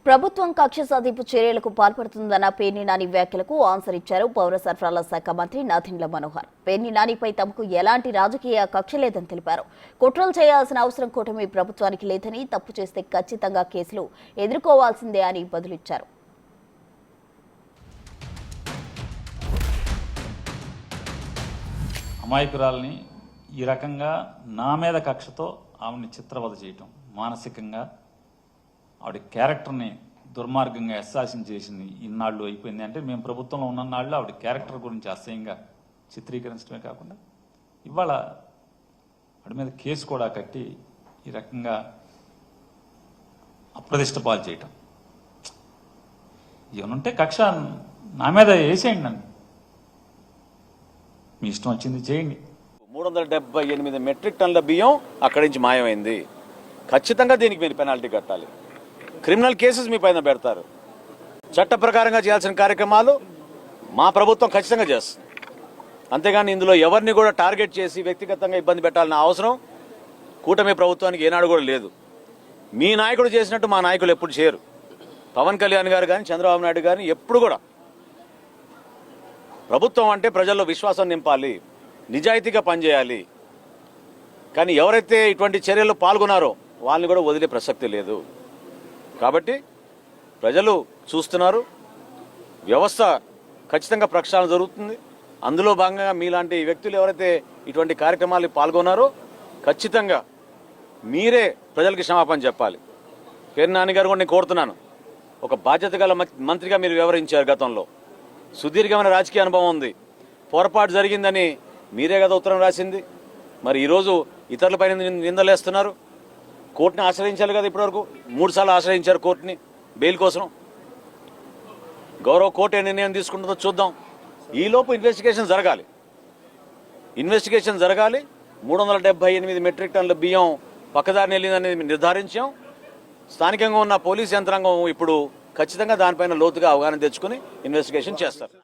ప్రభుత్వం కక్ష సాధింపు చర్యలకు పాల్పడుతుందన్న పేర్ని నాని వ్యాఖ్యలకు ఆన్సర్ ఇచ్చారు పౌర సరఫరాల శాఖ మంత్రి నాదెండ్ల మనోహర్. పేర్ని నానిపై తమకు ఎలాంటి రాజకీయ కక్ష లేదని తెలిపారు. కుట్రలు చేయాల్సిన అవసరం కూటమి ప్రభుత్వానికి లేదని, తప్పు చేస్తే ఖచ్చితంగా కేసులు ఎదుర్కోవాల్సిందే అని బదులిచ్చారు. అమాయకురాల్ని ఈ రకంగా నా మీద కక్షతో ఆమెని చిత్రవద చేయటం, మానసికంగా ఆవిడ క్యారెక్టర్ని దుర్మార్గంగా అసాసిన్ చేసింది ఇన్నాళ్ళు అయిపోయింది. అంటే మేము ప్రభుత్వంలో ఉన్ననాళ్ళు ఆవిడ క్యారెక్టర్ గురించి అసహ్యంగా చిత్రీకరించడమే కాకుండా ఇవాళ ఆవిడ మీద కేసు కూడా కట్టి ఈ రకంగా అప్రదిష్ట పాలు చేయటం. ఏమనుంటే కక్ష నా మీద వేసేయండి, నన్ను మీ ఇష్టం వచ్చింది చేయండి. 378 మెట్రిక్ టన్నుల బియ్యం అక్కడి నుంచి మాయమైంది. ఖచ్చితంగా దీనికి మీరు పెనాల్టీ కట్టాలి. క్రిమినల్ కేసెస్ మీ పైన పెడతారు. చట్ట ప్రకారంగా చేయాల్సిన కార్యక్రమాలు మా ప్రభుత్వం ఖచ్చితంగా చేస్తుంది. అంతేగాని ఇందులో ఎవరిని కూడా టార్గెట్ చేసి వ్యక్తిగతంగా ఇబ్బంది పెట్టాలన్న అవసరం కూటమి ప్రభుత్వానికి ఏనాడు కూడా లేదు. మీ నాయకుడు చేసినట్టు మా నాయకులు ఎప్పుడు చేయరు. పవన్ కళ్యాణ్ గారు కానీ చంద్రబాబు నాయుడు గారిని ఎప్పుడు కూడా ప్రభుత్వం అంటే ప్రజల్లో విశ్వాసం నింపాలి, నిజాయితీగా పనిచేయాలి. కానీ ఎవరైతే ఇటువంటి చర్యల్లో పాల్గొన్నారో వాళ్ళని కూడా వదిలే ప్రసక్తి లేదు. కాబట్టి ప్రజలు చూస్తున్నారు, వ్యవస్థ ఖచ్చితంగా ప్రక్షాళన జరుగుతుంది. అందులో భాగంగా మీలాంటి వ్యక్తులు ఎవరైతే ఇటువంటి కార్యక్రమాలు పాల్గొన్నారో ఖచ్చితంగా మీరే ప్రజలకి క్షమాపణ చెప్పాలి. పేర్ని నాని గారు కూడా నేను కోరుతున్నాను, ఒక బాధ్యత గల మంత్రిగా మీరు వ్యవహరించారు. గతంలో సుదీర్ఘమైన రాజకీయ అనుభవం ఉంది. పొరపాటు జరిగిందని మీరే కదా ఉత్తరం రాసింది. మరి ఈరోజు ఇతరులపైన నిందలేస్తున్నారు. కోర్టుని ఆశ్రయించాలి కదా. ఇప్పటివరకు 3 సార్లు ఆశ్రయించారు కోర్టుని బెయిల్ కోసం. గౌరవ కోర్టు ఏ నిర్ణయం తీసుకుంటుందో చూద్దాం. ఈలోపు ఇన్వెస్టిగేషన్ జరగాలి. 378 మెట్రిక్ టన్నుల బియ్యం పక్కదారిని వెళ్ళిందనేది నిర్ధారించాం. స్థానికంగా ఉన్న పోలీస్ యంత్రాంగం ఇప్పుడు ఖచ్చితంగా దానిపైన లోతుగా అవగాహన తెచ్చుకుని ఇన్వెస్టిగేషన్ చేస్తారు.